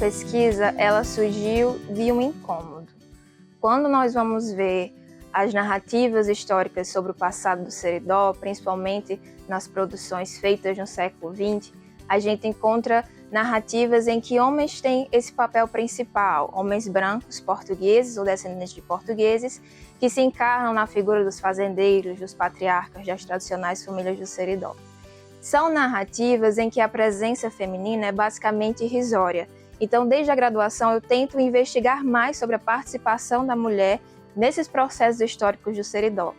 pesquisa, ela surgiu de um incômodo. Quando nós vamos ver as narrativas históricas sobre o passado do Seridó, principalmente nas produções feitas no século XX, a gente encontra narrativas em que homens têm esse papel principal, homens brancos, portugueses ou descendentes de portugueses, que se encarnam na figura dos fazendeiros, dos patriarcas, das tradicionais famílias do Seridó. São narrativas em que a presença feminina é basicamente irrisória. Então, desde a graduação, eu tento investigar mais sobre a participação da mulher nesses processos históricos do Seridó.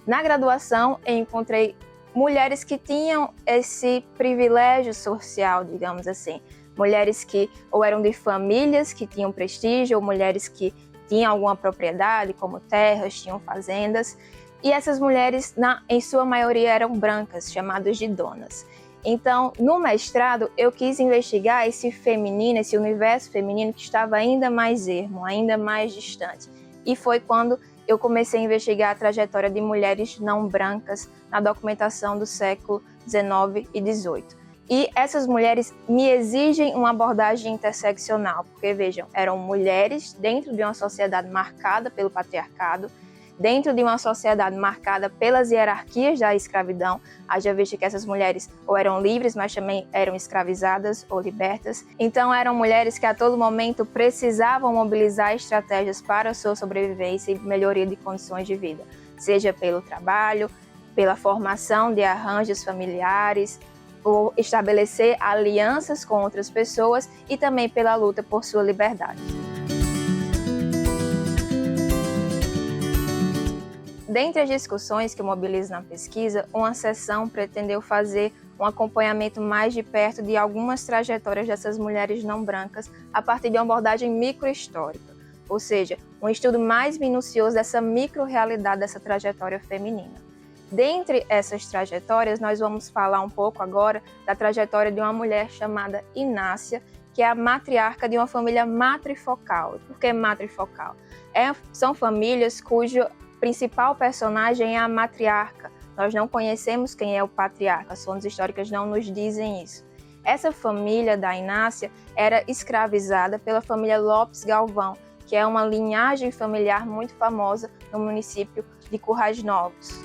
Na graduação, eu encontrei mulheres que tinham esse privilégio social, digamos assim. Mulheres que ou eram de famílias que tinham prestígio, ou mulheres que tinham alguma propriedade, como terras, tinham fazendas. E essas mulheres, em sua maioria, eram brancas, chamadas de donas. Então, no mestrado, eu quis investigar esse feminino, esse universo feminino que estava ainda mais ermo, ainda mais distante. E foi quando eu comecei a investigar a trajetória de mulheres não brancas na documentação do século XIX e XVIII. E essas mulheres me exigem uma abordagem interseccional, porque, vejam, eram mulheres dentro de uma sociedade marcada pelo patriarcado, dentro de uma sociedade marcada pelas hierarquias da escravidão, haja visto que essas mulheres ou eram livres, mas também eram escravizadas ou libertas. Então eram mulheres que a todo momento precisavam mobilizar estratégias para a sua sobrevivência e melhoria de condições de vida, seja pelo trabalho, pela formação de arranjos familiares, ou estabelecer alianças com outras pessoas e também pela luta por sua liberdade. Dentre as discussões que eu mobilizo na pesquisa, uma seção pretendeu fazer um acompanhamento mais de perto de algumas trajetórias dessas mulheres não brancas a partir de uma abordagem microhistórica, ou seja, um estudo mais minucioso dessa micro-realidade dessa trajetória feminina. Dentre essas trajetórias, nós vamos falar um pouco agora da trajetória de uma mulher chamada Inácia, que é a matriarca de uma família matrifocal. Por que matrifocal? São famílias cujo principal personagem é a matriarca. Nós não conhecemos quem é o patriarca, as fontes históricas não nos dizem isso. Essa família da Inácia era escravizada pela família Lopes Galvão, que é uma linhagem familiar muito famosa no município de Currais Novos.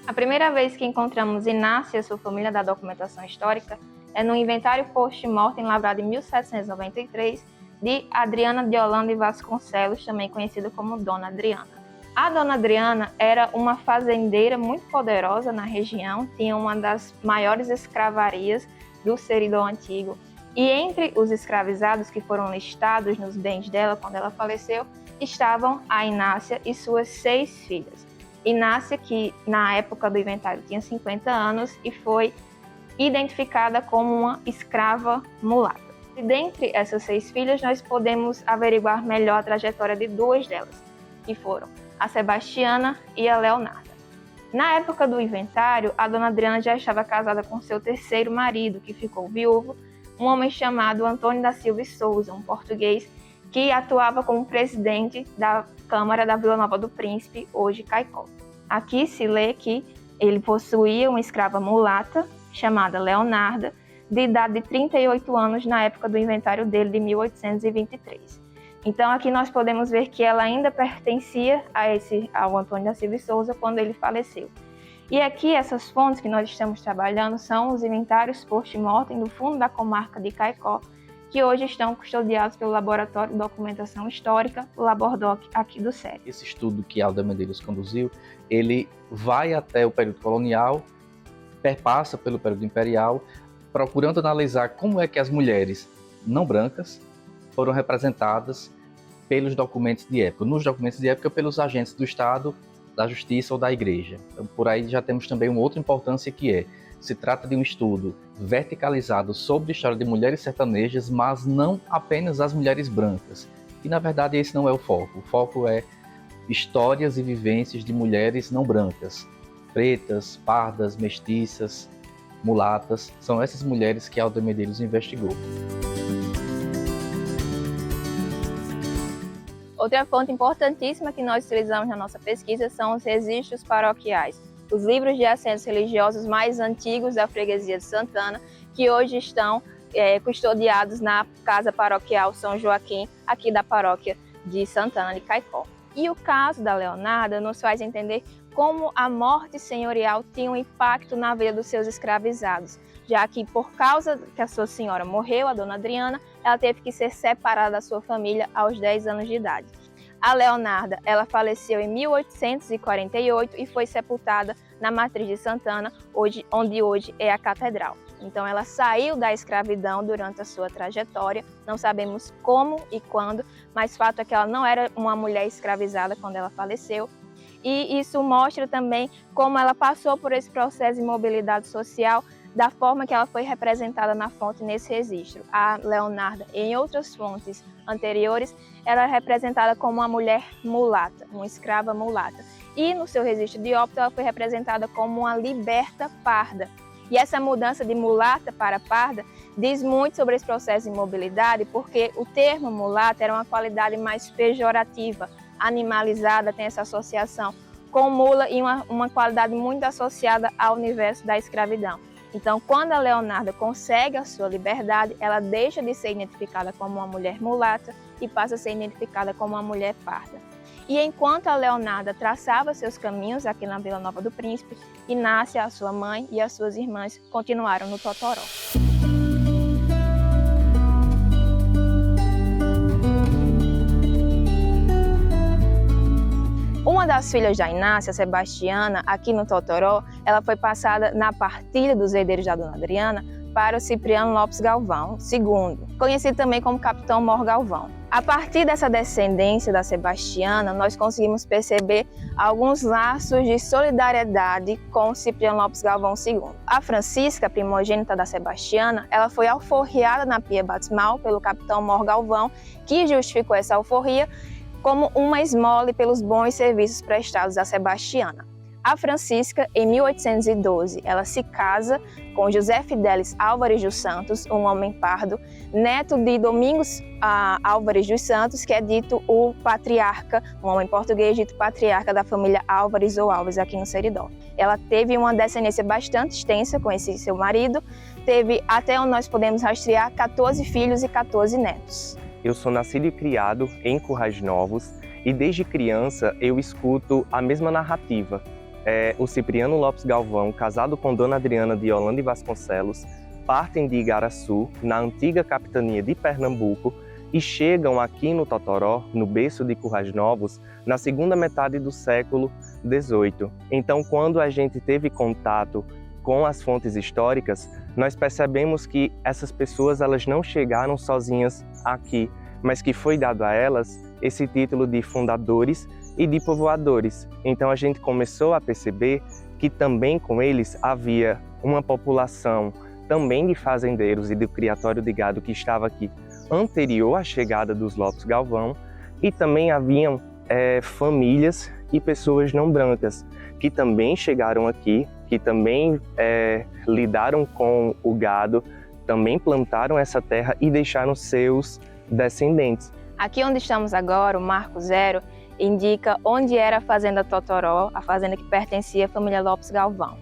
A primeira vez que encontramos Inácia e sua família da documentação histórica é no inventário post-mortem lavrado em 1793 de Adriana de Holanda e Vasconcelos, também conhecida como Dona Adriana. A Dona Adriana era uma fazendeira muito poderosa na região, tinha uma das maiores escravarias do Seridó antigo. E entre os escravizados que foram listados nos bens dela quando ela faleceu, estavam a Inácia e suas 6 filhas. Inácia, que na época do inventário tinha 50 anos e foi identificada como uma escrava mulata. E dentre essas 6 filhas, nós podemos averiguar melhor a trajetória de 2 delas, que foram a Sebastiana e a Leonarda. Na época do inventário, a Dona Adriana já estava casada com seu 3º marido, que ficou viúvo, um homem chamado Antônio da Silva e Souza, um português que atuava como presidente da Câmara da Vila Nova do Príncipe, hoje Caicó. Aqui se lê que ele possuía uma escrava mulata, chamada Leonarda, de idade de 38 anos na época do inventário dele, de 1823. Então aqui nós podemos ver que ela ainda pertencia ao Antônio da Silva e Souza quando ele faleceu. E aqui essas fontes que nós estamos trabalhando são os inventários post-mortem do fundo da comarca de Caicó, que hoje estão custodiados pelo Laboratório de Documentação Histórica, o Labordoc, aqui do SERE. Esse estudo que Alda Medeiros conduziu, ele vai até o período colonial, perpassa pelo período imperial, procurando analisar como é que as mulheres não brancas foram representadas pelos documentos de época. Nos documentos de época, pelos agentes do Estado, da Justiça ou da Igreja. Então, por aí já temos também uma outra importância que se trata de um estudo verticalizado sobre a história de mulheres sertanejas, mas não apenas as mulheres brancas. E, na verdade, esse não é o foco. O foco é histórias e vivências de mulheres não brancas, pretas, pardas, mestiças, mulatas. São essas mulheres que Alda Medeiros investigou. Outra fonte importantíssima que nós utilizamos na nossa pesquisa são os registros paroquiais, os livros de assentos religiosos mais antigos da freguesia de Santana, que hoje estão custodiados na Casa Paroquial São Joaquim, aqui da paróquia de Santana de Caicó. E o caso da Leonarda nos faz entender como a morte senhorial tinha um impacto na vida dos seus escravizados, já que por causa que a sua senhora morreu, a dona Adriana, ela teve que ser separada da sua família aos 10 anos de idade. A Leonarda, ela faleceu em 1848 e foi sepultada na Matriz de Santana, onde hoje é a catedral. Então ela saiu da escravidão durante a sua trajetória, não sabemos como e quando, mas fato é que ela não era uma mulher escravizada quando ela faleceu. E isso mostra também como ela passou por esse processo de mobilidade social, da forma que ela foi representada na fonte nesse registro. A Leonarda, em outras fontes anteriores, ela é representada como uma mulher mulata, uma escrava mulata. E no seu registro de óbito, ela foi representada como uma liberta parda. E essa mudança de mulata para parda diz muito sobre esse processo de mobilidade, porque o termo mulata era uma qualidade mais pejorativa, animalizada, tem essa associação com mula e uma qualidade muito associada ao universo da escravidão. Então, quando a Leonarda consegue a sua liberdade, ela deixa de ser identificada como uma mulher mulata e passa a ser identificada como uma mulher parda. E enquanto a Leonarda traçava seus caminhos aqui na Vila Nova do Príncipe, Inácia, a sua mãe e as suas irmãs continuaram no Totoró. Uma das filhas da Inácia, Sebastiana, aqui no Totoró, ela foi passada na partilha dos herdeiros da dona Adriana para o Cipriano Lopes Galvão II, conhecido também como Capitão Mor Galvão. A partir dessa descendência da Sebastiana, nós conseguimos perceber alguns laços de solidariedade com o Cipriano Lopes Galvão II. A Francisca, primogênita da Sebastiana, ela foi alforriada na pia batismal pelo Capitão Mor Galvão, que justificou essa alforria como uma esmola pelos bons serviços prestados a Sebastiana. A Francisca, em 1812, ela se casa com José Fidelis Álvares dos Santos, um homem pardo, neto de Domingos Álvares dos Santos, que é dito o patriarca, um homem português dito patriarca da família Álvares ou Alves aqui no Seridó. Ela teve uma descendência bastante extensa com esse seu marido, teve, até onde nós podemos rastrear, 14 filhos e 14 netos. Eu sou nascido e criado em Currais Novos e desde criança eu escuto a mesma narrativa. O Cipriano Lopes Galvão, casado com Dona Adriana de Holanda e Vasconcelos, partem de Igaraçu, na antiga capitania de Pernambuco, e chegam aqui no Totoró, no berço de Currais Novos, na segunda metade do século XVIII. Então, quando a gente teve contato com as fontes históricas, nós percebemos que essas pessoas elas não chegaram sozinhas aqui, mas que foi dado a elas esse título de fundadores e de povoadores. Então a gente começou a perceber que também com eles havia uma população também de fazendeiros e do criatório de gado que estava aqui anterior à chegada dos Lopes Galvão, e também haviam famílias e pessoas não brancas que também chegaram aqui, que também lidaram com o gado, também plantaram essa terra e deixaram seus descendentes. Aqui onde estamos agora, o Marco Zero, indica onde era a Fazenda Totoró, a fazenda que pertencia à família Lopes Galvão.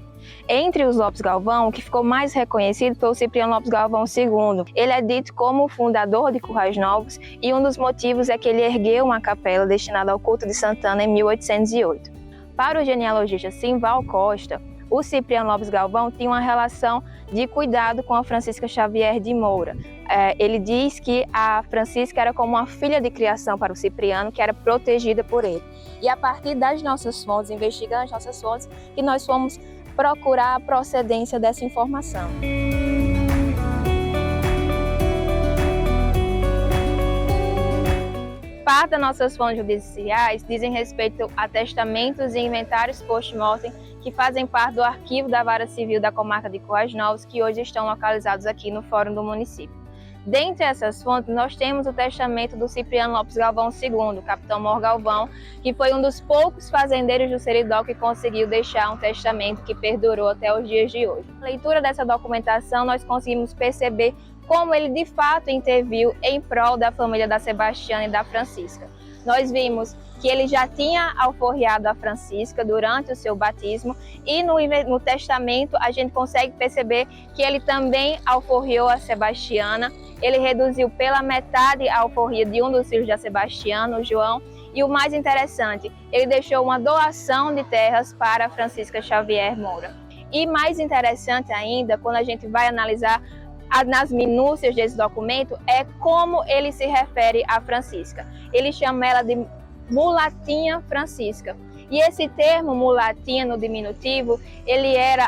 Entre os Lopes Galvão, o que ficou mais reconhecido foi o Cipriano Lopes Galvão II. Ele é dito como o fundador de Currais Novos e um dos motivos é que ele ergueu uma capela destinada ao culto de Santana em 1808. Para o genealogista Simval Costa, o Cipriano Lopes Galvão tinha uma relação de cuidado com a Francisca Xavier de Moura. Ele diz que a Francisca era como uma filha de criação para o Cipriano, que era protegida por ele. E a partir das nossas fontes, investigando as nossas fontes, que nós fomos procurar a procedência dessa informação. Parte das nossas fontes judiciais dizem respeito a testamentos e inventários post-mortem que fazem parte do arquivo da Vara Civil da Comarca de Currais Novos, que hoje estão localizados aqui no Fórum do município. Dentre essas fontes, nós temos o testamento do Cipriano Lopes Galvão II, Capitão Mor Galvão, que foi um dos poucos fazendeiros do Seridó que conseguiu deixar um testamento que perdurou até os dias de hoje. Na leitura dessa documentação, nós conseguimos perceber como ele de fato interviu em prol da família da Sebastiana e da Francisca. nós vimos que ele já tinha alforriado a Francisca durante o seu batismo, e no testamento a gente consegue perceber que ele também alforriou a Sebastiana. Ele reduziu pela metade a alforria de um dos filhos de Sebastiana, o João, e o mais interessante, ele deixou uma doação de terras para Francisca Xavier Moura. E mais interessante ainda, quando a gente vai analisar nas minúcias desse documento, é como ele se refere a Francisca. Ele chama ela de mulatinha Francisca. E esse termo mulatinha no diminutivo,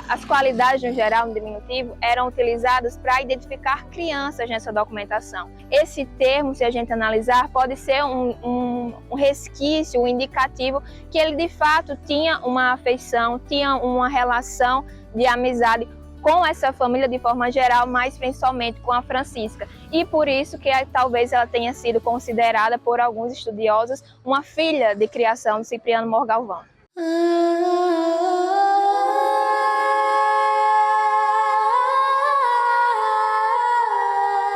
as qualidades no geral no diminutivo eram utilizadas para identificar crianças nessa documentação. Esse termo, se a gente analisar, pode ser um resquício, um indicativo que ele de fato tinha uma afeição, tinha uma relação de amizade com essa família de forma geral, mas principalmente com a Francisca. E por isso que talvez ela tenha sido considerada por alguns estudiosos uma filha de criação de Cipriano Mor Galvão.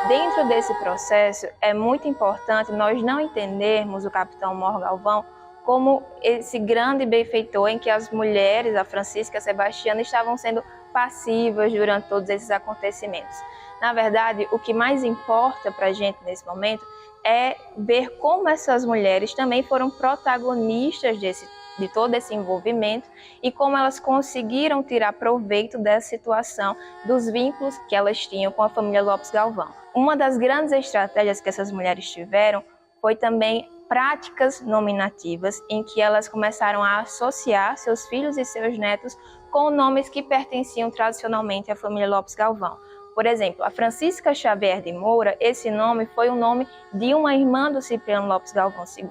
Dentro desse processo, é muito importante nós não entendermos o capitão Mor Galvão como esse grande benfeitor em que as mulheres, a Francisca e a Sebastiana, estavam sendo passivas durante todos esses acontecimentos. Na verdade, o que mais importa para a gente nesse momento é ver como essas mulheres também foram protagonistas de todo esse envolvimento e como elas conseguiram tirar proveito dessa situação, dos vínculos que elas tinham com a família Lopes Galvão. Uma das grandes estratégias que essas mulheres tiveram foi também práticas nominativas, em que elas começaram a associar seus filhos e seus netos com nomes que pertenciam tradicionalmente à família Lopes Galvão. Por exemplo, a Francisca Xavier de Moura, esse nome foi o nome de uma irmã do Cipriano Lopes Galvão II.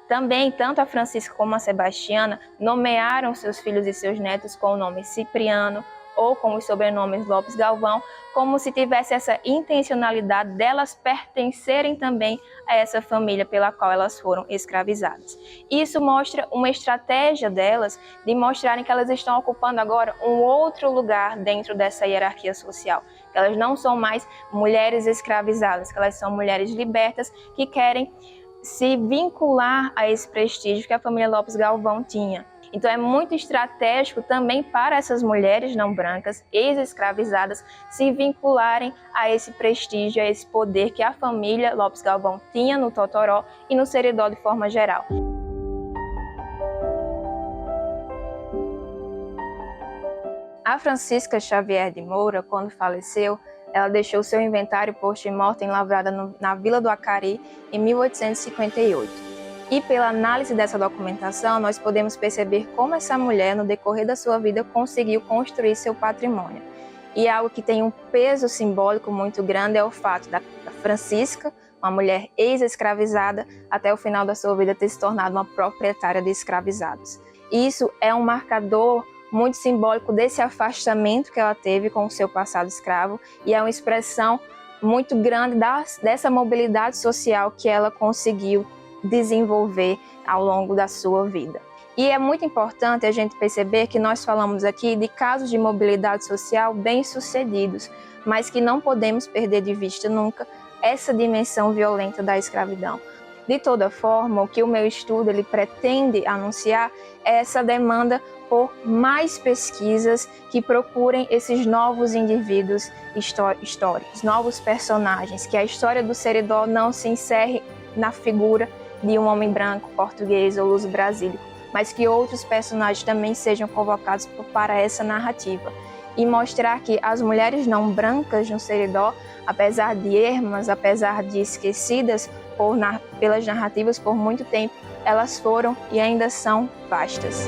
Também, tanto a Francisca como a Sebastiana nomearam seus filhos e seus netos com o nome Cipriano ou com os sobrenomes Lopes Galvão, como se tivesse essa intencionalidade delas pertencerem também a essa família pela qual elas foram escravizadas. Isso mostra uma estratégia delas de mostrarem que elas estão ocupando agora um outro lugar dentro dessa hierarquia social. Que elas não são mais mulheres escravizadas, que elas são mulheres libertas que querem se vincular a esse prestígio que a família Lopes Galvão tinha. Então é muito estratégico também para essas mulheres não brancas, ex-escravizadas, se vincularem a esse prestígio, a esse poder que a família Lopes Galvão tinha no Totoró e no Seridó de forma geral. A Francisca Xavier de Moura, quando faleceu, ela deixou seu inventário post-mortem lavrado na Vila do Acari em 1858. E pela análise dessa documentação, nós podemos perceber como essa mulher, no decorrer da sua vida, conseguiu construir seu patrimônio. E algo que tem um peso simbólico muito grande é o fato da Francisca, uma mulher ex-escravizada, até o final da sua vida ter se tornado uma proprietária de escravizados. Isso é um marcador muito simbólico desse afastamento que ela teve com o seu passado escravo e é uma expressão muito grande dessa mobilidade social que ela conseguiu desenvolver ao longo da sua vida. E é muito importante a gente perceber que nós falamos aqui de casos de mobilidade social bem-sucedidos, mas que não podemos perder de vista nunca essa dimensão violenta da escravidão. De toda forma, o que o meu estudo ele pretende anunciar é essa demanda por mais pesquisas que procurem esses novos indivíduos históricos, novos personagens, que a história do Seridó não se encerre na figura de um homem branco, português ou luso-brasílico, mas que outros personagens também sejam convocados para essa narrativa. E mostrar que as mulheres não brancas no Seridó, apesar de ermas, apesar de esquecidas pelas narrativas por muito tempo, elas foram e ainda são vastas.